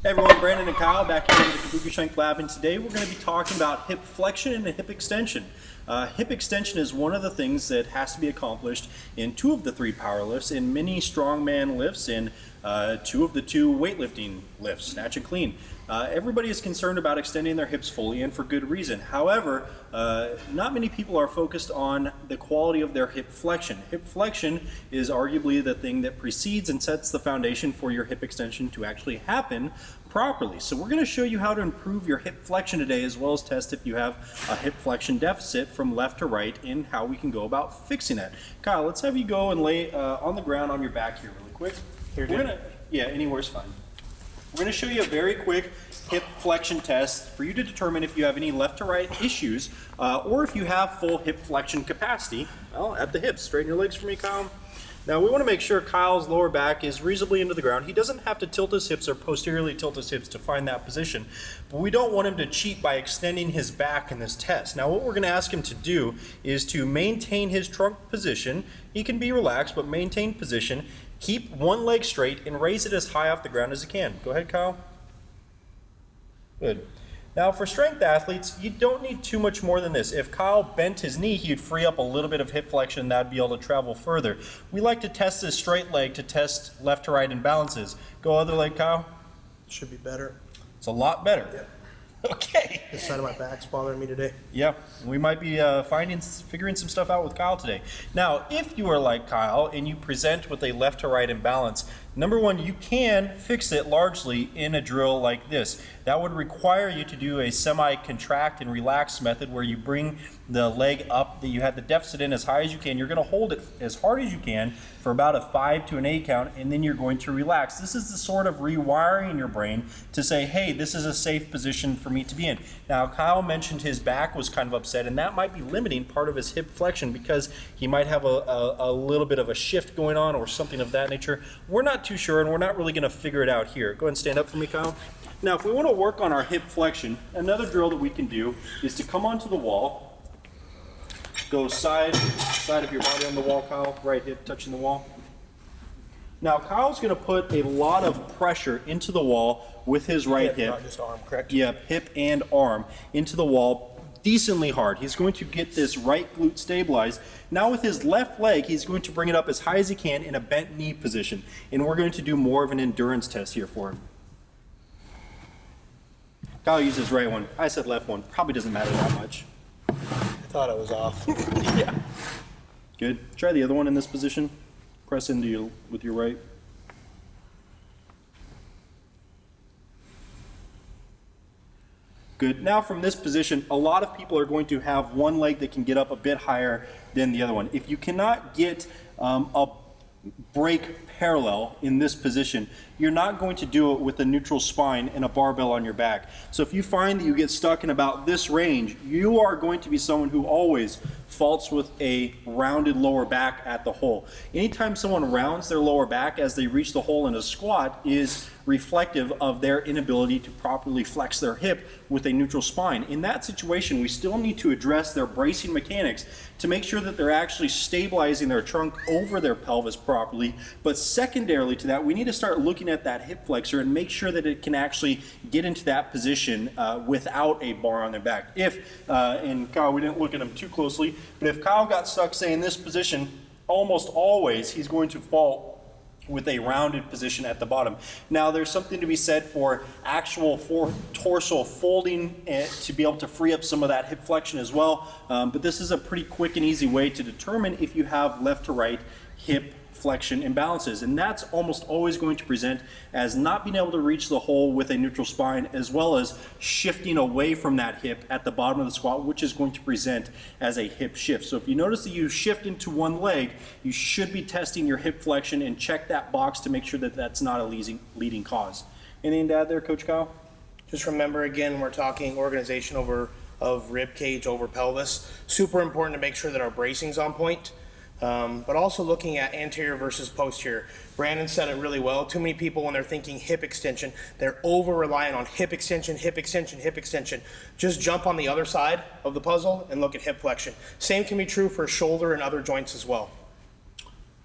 Hey everyone, Brandon and Kyle back here in the Kabuki Shank Lab, and today we're going to be talking about hip flexion and hip extension. Hip extension is one of the things that has to be accomplished in 2 of the 3 power lifts, in many strongman lifts, and 2 of the 2 weightlifting lifts, snatch and clean. Everybody is concerned about extending their hips fully, and for good reason. However, not many people are focused on the quality of their hip flexion. Hip flexion is arguably the thing that precedes and sets the foundation for your hip extension to actually happen properly. So we're going to show you how to improve your hip flexion today, as well as test if you have a hip flexion deficit from left to right, and how we can go about fixing that. Kyle, let's have you go and lay on the ground on your back here really quick. Yeah, anywhere's fine. We're going to show you a very quick hip flexion test for you to determine if you have any left to right issues, or if you have full hip flexion capacity. Well, at the hips. Straighten your legs for me, Kyle. Now we want to make sure Kyle's lower back is reasonably into the ground. He doesn't have to tilt his hips or posteriorly tilt his hips to find that position, but we don't want him to cheat by extending his back in this test. Now what we're going to ask him to do is to maintain his trunk position. He can be relaxed, but maintain position. Keep one leg straight and raise it as high off the ground as you can. Go ahead, Kyle. Good. Now for strength athletes, you don't need too much more than this. If Kyle bent his knee, he'd free up a little bit of hip flexion. That'd be able to travel further. We like to test this straight leg to test left to right imbalances. Go other leg, Kyle. Should be better. It's a lot better. Yep. Okay. This side of my back's bothering me today. Yeah, we might be figuring some stuff out with Kyle today. Now, if you are like Kyle and you present with a left to right imbalance, number one, you can fix it largely in a drill like this. That would require you to do a semi-contract and relax method, where you bring the leg up that you had the deficit in as high as you can. You're going to hold it as hard as you can for about a 5 to an 8 count, and then you're going to relax. This is the sort of rewiring your brain to say, hey, this is a safe position for me to be in. Now, Kyle mentioned his back was kind of upset, and that might be limiting part of his hip flexion because he might have a little bit of a shift going on or something of that nature. We're not too sure, and we're not really going to figure it out here. Go ahead and stand up for me, Kyle. Now, if we want to work on our hip flexion, another drill that we can do is to come onto the wall, go side of your body on the wall, Kyle, right hip touching the wall. Now, Kyle's going to put a lot of pressure into the wall with his right hip. Not just arm, correct? Yep, hip and arm into the wall decently hard. He's going to get this right glute stabilized. Now with his left leg, he's going to bring it up as high as he can in a bent knee position. And we're going to do more of an endurance test here for him. Kyle used his right one. I said left one. Probably doesn't matter that much. I thought I was off. Yeah. Good. Try the other one in this position. Press into you with your right. Good. Now from this position, a lot of people are going to have one leg that can get up a bit higher than the other one. If you cannot get a break parallel in this position, you're not going to do it with a neutral spine and a barbell on your back. So if you find that you get stuck in about this range, you are going to be someone who always faults with a rounded lower back at the hole. Anytime someone rounds their lower back as they reach the hole in a squat is reflective of their inability to properly flex their hip with a neutral spine. In that situation, we still need to address their bracing mechanics to make sure that they're actually stabilizing their trunk over their pelvis properly. But secondarily to that, we need to start looking at that hip flexor and make sure that it can actually get into that position without a bar on their back. If, and Kyle, we didn't look at him too closely, but if Kyle got stuck, say, in this position, almost always he's going to fall with a rounded position at the bottom. Now there's something to be said for actual torso folding to be able to free up some of that hip flexion as well, but this is a pretty quick and easy way to determine if you have left to right hip flexion imbalances, and that's almost always going to present as not being able to reach the hole with a neutral spine, as well as shifting away from that hip at the bottom of the squat, which is going to present as a hip shift. So if you notice that you shift into one leg, you should be testing your hip flexion and check that box to make sure that that's not a leading cause. Anything to add there, Coach Kyle? Just remember, again, we're talking organization of rib cage over pelvis. Super important to make sure that our bracing's on point. But also looking at anterior versus posterior. Brandon said it really well. Too many people, when they're thinking hip extension, they're over-reliant on hip extension, hip extension, hip extension. Just jump on the other side of the puzzle and look at hip flexion. Same can be true for shoulder and other joints as well.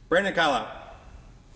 Brandon, Kyle out.